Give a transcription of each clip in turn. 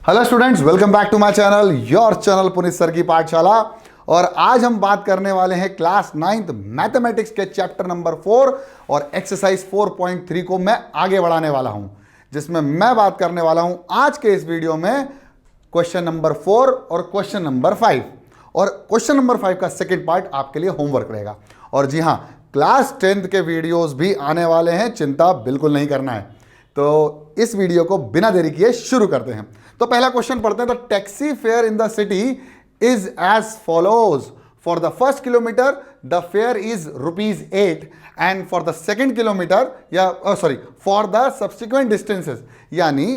Hello students, welcome back to my channel, your channel Puneet sir की पाठशाला। और आज हम बात करने वाले हैं क्लास 9th मैथमेटिक्स के चैप्टर नंबर 4 और एक्सरसाइज 4.3 को मैं आगे बढ़ाने वाला हूं, जिसमें मैं बात करने वाला हूं आज के इस वीडियो में क्वेश्चन नंबर 4 और क्वेश्चन नंबर 5। और क्वेश्चन नंबर 5 का सेकेंड पार्ट आपके लिए होमवर्क रहेगा। और जी हाँ, क्लास 10th के वीडियोस भी आने वाले हैं, चिंता बिल्कुल नहीं करना है। तो इस वीडियो को बिना देरी किए शुरू करते हैं। तो पहला क्वेश्चन पढ़ते हैं। The taxi fare in the city is as follows. For the first kilometre the fare is ₹8 and for the second kilometre for the subsequent distances, यानी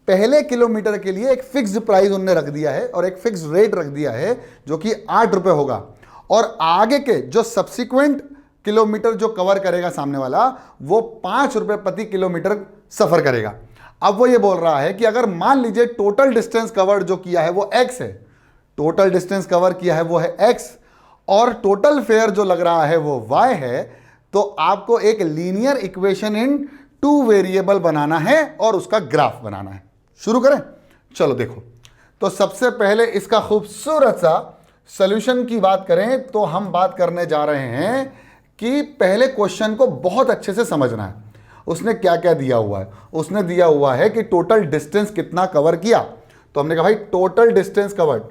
पहले किलोमीटर के लिए एक फिक्स्ड प्राइस उन्होंने रख दिया है और एक फिक्स रेट रख दिया है जो कि ₹8 होगा। और आगे के जो सब्सिक्वेंट किलोमीटर जो कवर करेगा सामने वाला, वो ₹5 प्रति किलोमीटर सफर करेगा। अब वो ये बोल रहा है कि अगर मान लीजिए टोटल डिस्टेंस कवर्ड जो किया है वो x है, टोटल डिस्टेंस कवर किया है वो है x, और टोटल फेयर जो लग रहा है वो y है, तो आपको एक लीनियर इक्वेशन इन 2 वेरिएबल बनाना है और उसका ग्राफ बनाना है। शुरू करें, चलो देखो। तो सबसे पहले इसका खूबसूरत सा सॉल्यूशन की बात करें तो हम बात करने जा रहे हैं कि पहले क्वेश्चन को बहुत अच्छे से समझना है। उसने क्या क्या दिया हुआ है? उसने दिया हुआ है कि टोटल डिस्टेंस कितना कवर किया। तो हमने कहा भाई total distance covered,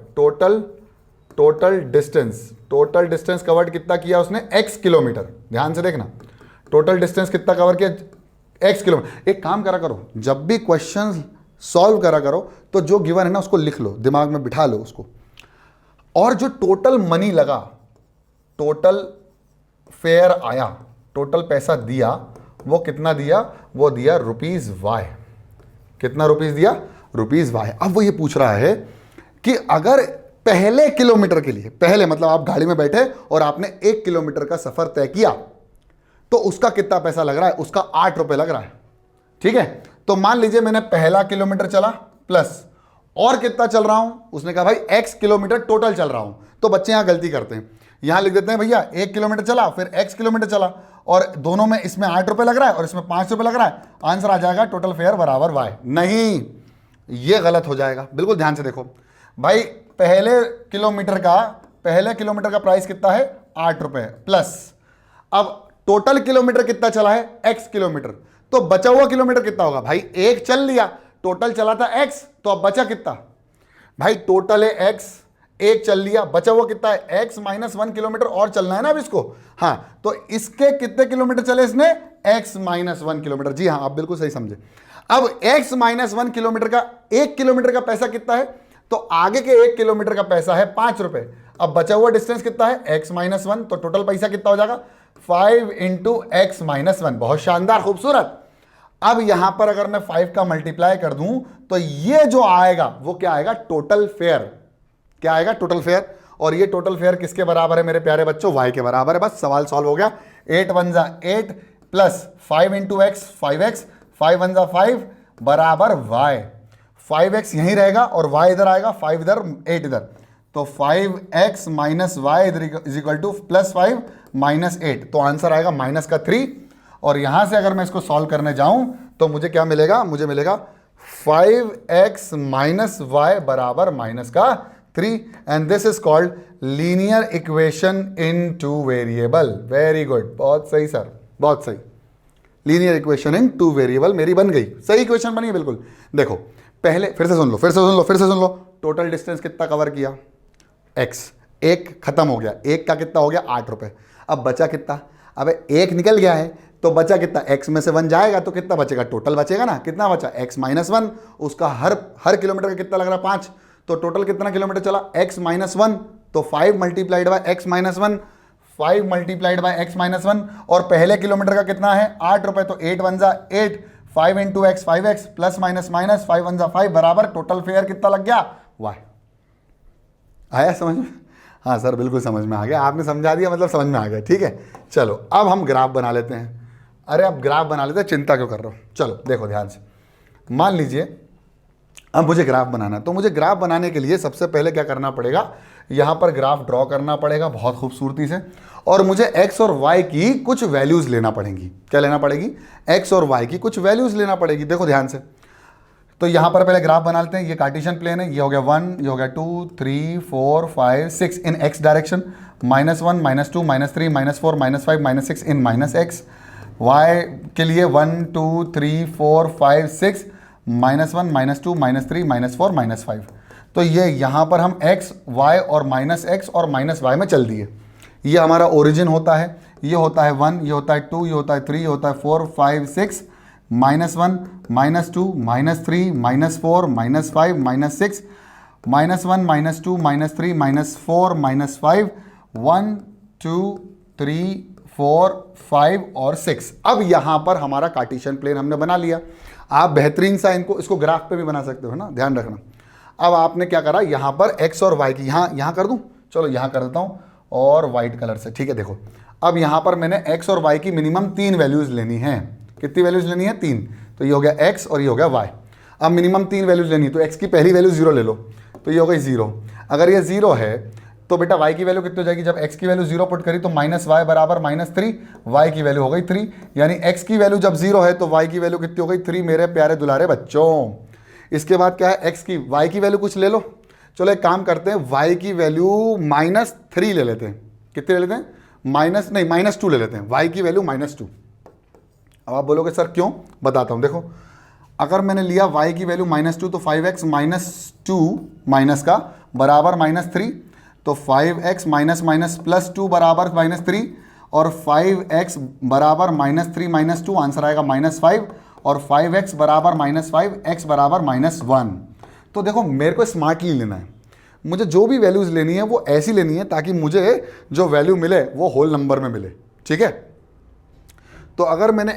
total distance covered कितना किया उसने? x kilometre. ध्यान से देखना, टोटल डिस्टेंस कितना कवर किया? x kilometre. एक काम करा करो, जब भी क्वेश्चन सॉल्व करा करो तो जो गिवन है ना उसको लिख लो, दिमाग में बिठा लो उसको। और जो टोटल मनी लगा, टोटल फेयर आया, टोटल पैसा दिया, वो कितना दिया? वो दिया ₹y। कितना रुपीस दिया? ₹y। अब वो ये पूछ रहा है कि अगर पहले किलोमीटर के लिए, पहले मतलब आप गाड़ी में बैठे और आपने 1 किलोमीटर का सफर तय किया, तो उसका कितना पैसा लग रहा है? उसका ₹8 लग रहा है। ठीक है, तो मान लीजिए मैंने पहला किलोमीटर चला प्लस और कितना चल रहा हूं? उसने कहा भाई x किलोमीटर टोटल चल रहा हूं। तो बच्चे यहां गलती करते हैं, यहां लिख देते हैं भैया 1 किलोमीटर चला फिर x किलोमीटर चला, और दोनों में इसमें ₹8 लग रहा है और इसमें ₹5 लग रहा है। आंसर आ जाएगा टोटल फेयर बराबर y। नहीं, ये गलत हो जाएगा। बिल्कुल ध्यान से देखो भाई, पहले किलोमीटर का प्राइस कितना है? ₹8 प्लस, अब टोटल किलोमीटर कितना चला है? x kilometre. तो बचा हुआ किलोमीटर कितना होगा? भाई 1 चल लिया, टोटल चला था x, तो अब बचा कितना? भाई टोटल है x, 1 चल लिया, बचा हुआ कितना है? x - 1 किलोमीटर और चलना है ना अब इसको। हाँ, तो इसके कितने किलोमीटर चले इसने? x - 1 kilometre. जी हाँ, आप बिल्कुल सही समझे। अब x - 1 किलोमीटर का 1 किलोमीटर का पैसा कितना है? तो आगे के 1 किलोमीटर का पैसा है ₹5। अब बचा हुआ डिस्टेंस कितना है? x - 1, तो टोटल पैसा कितना हो जाएगा? 5 × x - 1। बहुत शानदार, खूबसूरत। अब यहां पर अगर मैं 5 का मल्टीप्लाई कर दूं तो ये जो आएगा वो क्या आएगा? Total fair. क्या आएगा? Total fair. और ये टोटल फेयर किसके बराबर है मेरे प्यारे बच्चों? y के बराबर है। बस सवाल सॉल्व हो गया। 8 × 1 = 8 प्लस 5 × x 5x, 5 × 1 = 5 बराबर y। 5x यहीं रहेगा और y इधर आएगा, 5 इधर 8 इधर, तो 5x - y = +5 - 8। तो आंसर आएगा -3। और यहां से अगर मैं इसको सॉल्व करने जाऊं तो मुझे क्या मिलेगा? मुझे मिलेगा 5x - y बराबर -3। And this is called linear equation in 2 variable. Very good, बहुत सही सर, बहुत सही। लीनियर इक्वेशन इन 2 वेरिएबल मेरी बन गई, सही इक्वेशन बनी बिल्कुल। देखो पहले फिर से सुन लो। टोटल डिस्टेंस कितना कवर किया? x। 1 खत्म हो गया, 1 का कितना हो गया? ₹8। अब बचा कितना? अब 1 निकल गया है तो बचा कितना? x में से 1 जाएगा तो कितना बचेगा? टोटल बचेगा ना। कितना बचा? x - 1। उसका हर किलोमीटर का कितना लग रहा है? 5। तो टोटल कितना किलोमीटर चला? x - 1, तो 5 × x - 1, 5 × x - 1। और पहले किलोमीटर का कितना है? ₹8, तो 8 × 1 = 8, 5 × x 5x प्लस माइनस 5 × 1 = 5 बराबर टोटल फेयर कितना लग गया? y। आया समझ में? हाँ सर, बिल्कुल समझ में आ गया। आपने समझा दिया मतलब समझ में आ गया। ठीक है, चलो अब हम ग्राफ बना लेते हैं। अरे अब ग्राफ बना लेते हैं, चिंता क्यों कर रहे हो? चलो देखो ध्यान से। मान लीजिए अब मुझे ग्राफ बनाना है, तो मुझे ग्राफ बनाने के लिए सबसे पहले क्या करना पड़ेगा? यहाँ पर ग्राफ ड्रॉ करना पड़ेगा बहुत खूबसूरती से, और मुझे x और y की कुछ वैल्यूज़ लेना पड़ेंगी। क्या लेना पड़ेगी? x और y की कुछ वैल्यूज़ लेना पड़ेगी। देखो ध्यान से, तो यहां पर पहले ग्राफ बना लेते हैं। ये कार्टेशियन प्लेन है, ये हो गया 1, ये हो गया 2, 3, 4, 5, 6 इन एक्स डायरेक्शन, -1, -2, -3, -4, -5, -6 इन -x। y के लिए 1, 2, 3, 4, 5, 6, -1, -2, -3, -4, -5। तो ये यहाँ पर हम x, y और -x और -y में चल दिए। ये हमारा ओरिजिन होता है, ये होता है 1, ये होता है 2, ये होता है 3, ये होता है 4, 5, 6, -1, -2, -3, -4, -5, -6, -1, -2, -3, -4, -5, 1, 2, 3, 4, 5 और 6। अब यहां पर हमारा कार्टेशियन प्लेन हमने बना लिया। आप बेहतरीन सा इसको ग्राफ पे भी बना सकते हो ना, ध्यान रखना। अब आपने क्या करा, यहां पर x और y की यहां कर दूं, चलो यहां कर देता हूं और व्हाइट कलर से, ठीक है। देखो अब यहां पर मैंने x और y की मिनिमम 3 वैल्यूज लेनी है। कितनी वैल्यूज लेनी है? 3। तो ये हो गया x और ये हो गया y। अब मिनिमम 3 वैल्यूज लेनी है, तो x की पहली वैल्यू 0 ले लो, तो ये हो गई 0। अगर ये 0 है तो बेटा y की वैल्यू कितनी हो जाएगी? जब x की वैल्यू 0 पुट करी तो -y बराबर -3, y की वैल्यू हो गई 3। यानी x की वैल्यू जब 0 है तो y की वैल्यू कितनी हो गई? 3 मेरे प्यारे दुलारे बच्चों। इसके बाद क्या है? x की y की वैल्यू कुछ ले लो। चलो एक काम करते हैं, y की वैल्यू -3 ले लेते हैं। कितनी ले लेते हैं? -2 ले लेते हैं। y की वैल्यू -2। अब आप बोलोगे सर क्यों? बताता हूं। देखो अगर मैंने लिया y की वैल्यू -2 तो 5x -2 माइनस का बराबर -3, तो 5x +2 बराबर -3 और 5x बराबर -3 -2 आंसर आएगा -5 और 5x बराबर -5, x बराबर -1। तो देखो मेरे को स्मार्टली लेना है, मुझे जो भी वैल्यूज लेनी है वो ऐसी लेनी है ताकि मुझे जो वैल्यू मिले वो होल नंबर में मिले, ठीक है। तो अगर मैंने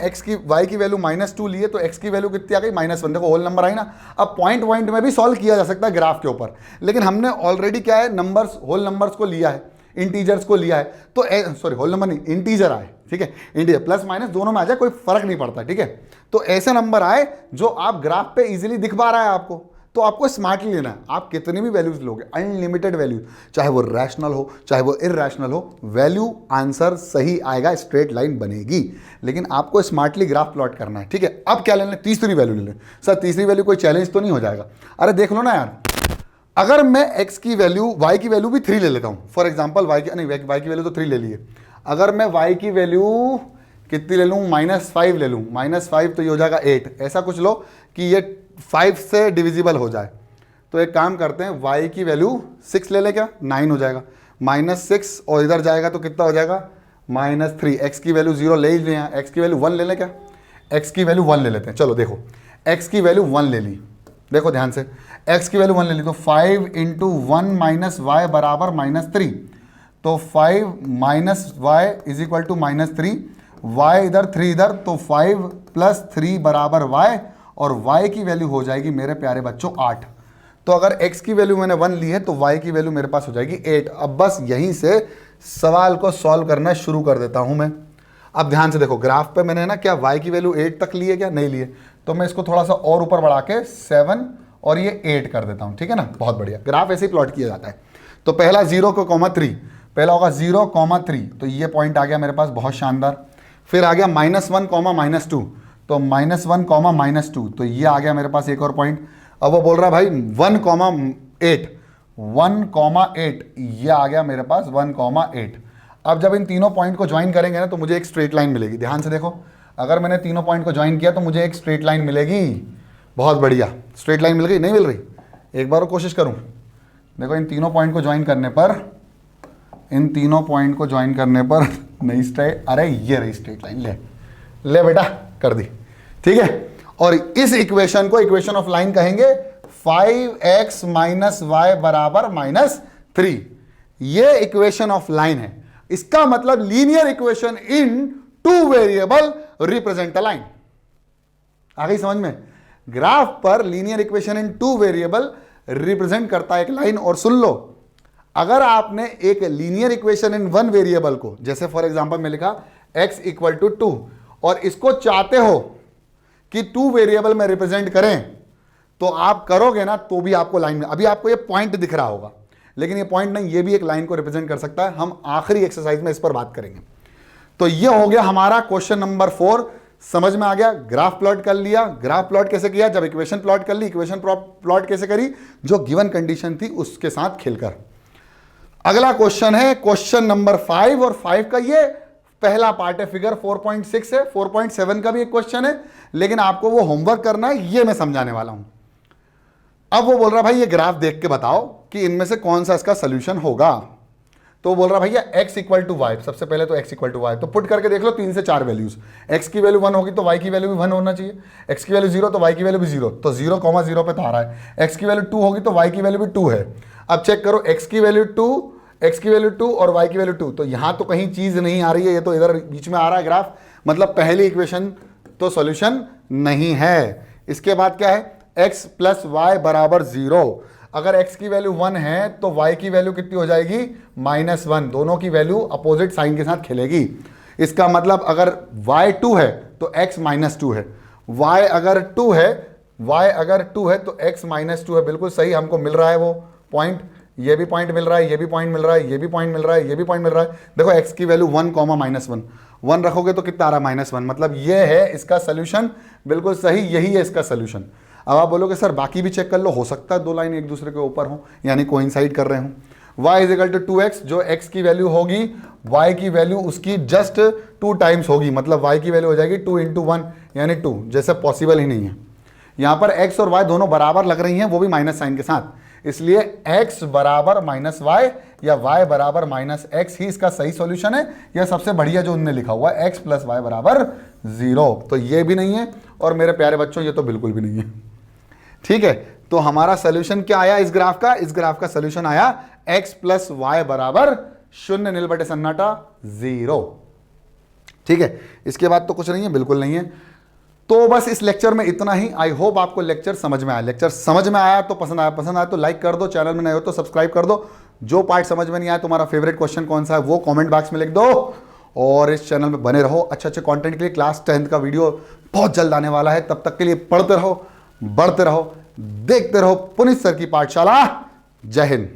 y की वैल्यू -2 ली है तो x की वैल्यू कितनी आ गई? -1। देखो होल नंबर आई ना। अब पॉइंट में भी सॉल्व किया जा सकता है ग्राफ के ऊपर, लेकिन हमने ऑलरेडी क्या है, नंबर्स, होल नंबर्स को लिया है, इंटीजर्स को लिया है। तो सॉरी होल नंबर नहीं, इंटीजर आए, ठीक है। इंटीजर प्लस माइनस दोनों में आ जाए, कोई फर्क नहीं पड़ता, ठीक है। तो ऐसे नंबर आए जो आप ग्राफ पे इजीली दिख पा रहा है आपको, तो आपको स्मार्टली लेना है। आप कितनी भी वैल्यूज लोगे, अनलिमिटेड वैल्यू, चाहे वो रैशनल हो चाहे वो इरैशनल हो, वैल्यू आंसर सही आएगा, स्ट्रेट लाइन बनेगी। लेकिन आपको स्मार्टली ग्राफ प्लॉट करना है, ठीक है। अब क्या ले लें? तीसरी वैल्यू ले लें। सर तीसरी वैल्यू कोई चैलेंज तो नहीं हो जाएगा? अरे देख लो ना यार, अगर मैं x की वैल्यू, y की वैल्यू भी 3 ले लेता हूं फॉर एग्जांपल, y की वैल्यू तो 3 ले लिए। अगर मैं y की वैल्यू कितनी ले लूं? -5 ले लूं। -5 तो ये हो जाएगा 8। ऐसा कुछ लो कि ये 5 से डिविजिबल हो जाए। तो एक काम करते हैं, y की वैल्यू 6 ले ले, क्या 9 हो जाएगा। -6 और इधर जाएगा तो कितना हो जाएगा? -3। x की वैल्यू 0 ले ही लें, x की वैल्यू 1 ले लें, क्या x की वैल्यू 1 ले लेते हैं। चलो देखो x की वैल्यू 1 ले ली, देखो ध्यान से, x की वैल्यू 1 ले ली, तो 5 × 1 - y बराबर -3। तो 5 - y = -3, y इधर 3 इधर, तो 5 + 3 बराबर y, और y की वैल्यू हो जाएगी मेरे प्यारे बच्चों 8। तो अगर x की वैल्यू मैंने 1 ली है तो y की वैल्यू मेरे पास हो जाएगी 8। अब बस यहीं से सवाल को सॉल्व करना शुरू कर देता हूं मैं। अब ध्यान से देखो, ग्राफ पे मैंने ना क्या y की वैल्यू 8 तक ली है, क्या नहीं लिए, तो मैं इसको थोड़ा सा और ऊपर बढ़ा के 7 और ये 8 कर देता हूं, ठीक है ना। बहुत बढ़िया, ग्राफ ऐसे ही प्लॉट किया जाता है। तो पहला 0,3, पहला होगा 0,3, तो ये पॉइंट आ गया मेरे पास, बहुत शानदार। फिर आ गया -1, -2, तो -1, -2, तो ये आ गया मेरे पास एक और पॉइंट। अब वो बोल रहा है भाई 1,8, 1,8, ये आ गया मेरे पास 1,8। अब जब इन तीनों पॉइंट को ज्वाइन करेंगे ना तो मुझे एक स्ट्रेट लाइन मिलेगी। ध्यान से देखो, अगर मैंने तीनों पॉइंट को ज्वाइन किया तो मुझे एक स्ट्रेट लाइन मिलेगी। बहुत बढ़िया, स्ट्रेट लाइन मिल गई, नहीं मिल रही? एक बार और कोशिश करूं। देखो इन तीनों पॉइंट को ज्वाइन करने पर, इन तीनों पॉइंट को ज्वाइन करने पर नहीं स्ट्रेट, अरे ये रही स्ट्रेट लाइन, ले बेटा कर दी, ठीक है। और इस इक्वेशन को इक्वेशन ऑफ लाइन कहेंगे। 5x - y बराबर -3, ये इक्वेशन ऑफ लाइन है। इसका मतलब linear equation in 2 variable represent a line. आ गई समझ में? ग्राफ पर linear equation in 2 variable represent करता है एक लाइन। और सुन लो, अगर आपने एक लीनियर इक्वेशन इन 1 वेरिएबल को, जैसे फॉर एग्जांपल में लिखा x = 2, और इसको चाहते हो कि 2 वेरिएबल में रिप्रेजेंट करें, तो आप करोगे ना तो भी आपको लाइन में, अभी आपको ये पॉइंट दिख रहा होगा, लेकिन ये पॉइंट नहीं, ये भी एक लाइन को रिप्रेजेंट कर सकता है। हम आखिरी एक्सरसाइज में इस पर बात करेंगे। तो ये हो गया हमारा क्वेश्चन नंबर 4। समझ में आ गया? ग्राफ प्लॉट कर लिया। ग्राफ प्लॉट कैसे किया? जब इक्वेशन प्लॉट कर ली, इक्वेशन प्लॉट कैसे करी? जो गिवन कंडीशन थी उसके साथ खेलकर। अगला क्वेश्चन है क्वेश्चन नंबर 5, और 5 का ये पहला पार्ट है, फिगर 4.6 है। 4.7 का भी एक क्वेश्चन है, लेकिन आपको वो होमवर्क करना है, ये मैं समझाने वाला हूं। अब वो बोल रहा भाई ये ग्राफ देख के बताओ कि इनमें से कौन सा इसका सोल्यूशन होगा। तो वो बोल रहा भैया x इक्वल टू वाई, सबसे पहले तो x इक्वल टू वाई, तो पुट करके देख लो 3 से 4 वैल्यूज। x की वैल्यू 1 होगी तो y की वैल्यू भी 1 होना चाहिए, x की वैल्यू 0 तो y की वैल्यू भी 0, तो 0,0 पे था रहा है। x की वैल्यू 2 होगी तो y की वैल्यू भी 2 है। अब चेक करो, x की वैल्यू 2 और y की वैल्यू 2, तो यहां तो कहीं चीज नहीं आ रही है, ये तो इधर बीच में आ रहा है ग्राफ, मतलब पहली इक्वेशन तो सॉल्यूशन नहीं है। इसके बाद क्या है? x प्लस वाई बराबर 0। अगर x की वैल्यू 1 है तो y की वैल्यू कितनी हो जाएगी? -1। दोनों की वैल्यू अपोजिट साइन के साथ खेलेगी। इसका मतलब अगर y 2 है तो x -2 है, y अगर 2 है तो x -2 है। बिल्कुल सही, हमको मिल रहा है वो पॉइंट, ये भी पॉइंट मिल रहा है, ये भी पॉइंट मिल रहा है, ये भी पॉइंट मिल रहा है, ये भी पॉइंट मिल रहा है। देखो x की वैल्यू 1, -1, 1 रखोगे तो कितना आ रहा है? -1। मतलब ये है इसका सोल्यूशन। बिल्कुल सही, यही है इसका सोल्यूशन। अब आप बोलोगे सर बाकी भी चेक कर लो, हो सकता है दो लाइन एक दूसरे के ऊपर हो, यानी कोइंसाइड कर रहे हो। y is equal to 2x, जो x की वैल्यू होगी y की वैल्यू उसकी जस्ट 2 टाइम्स होगी, मतलब y की वैल्यू हो जाएगी 2 × 1 यानी 2, जैसे पॉसिबल ही नहीं है। यहां पर x और y दोनों बराबर लग रही हैं, वो भी माइनस साइन के साथ, इसलिए x बराबर -y या y बराबर -x ही इसका सही सॉल्यूशन है। यह सबसे बढ़िया जो उन्होंने लिखा हुआ है, x प्लस वाई बराबर 0, तो ये भी नहीं है, और मेरे प्यारे बच्चों ये तो बिल्कुल भी नहीं है। ठीक है, तो हमारा सोल्यूशन क्या आया इस ग्राफ का? इस ग्राफ का सोल्यूशन आया x प्लस वाई बराबर 0, नील बटे सन्नाटा 0। ठीक है, इसके बाद तो कुछ नहीं है, बिल्कुल नहीं है। तो बस इस लेक्चर में इतना ही। आई होप आपको लेक्चर समझ में आया। लेक्चर समझ में आया तो पसंद आया तो लाइक कर दो, चैनल में नए हो तो सब्सक्राइब कर दो। जो पार्ट समझ में नहीं आया, तुम्हारा फेवरेट क्वेश्चन कौन सा है, वो कमेंट बॉक्स में लिख दो, और इस चैनल में बने रहो। अच्छे कंटेंट के लिए क्लास 10th का वीडियो बहुत जल्द आने वाला है। तब तक के लिए पढ़ते रहो, बढ़ते रहो, देखते रहो पुनीत सर की पाठशाला। जय हिंद।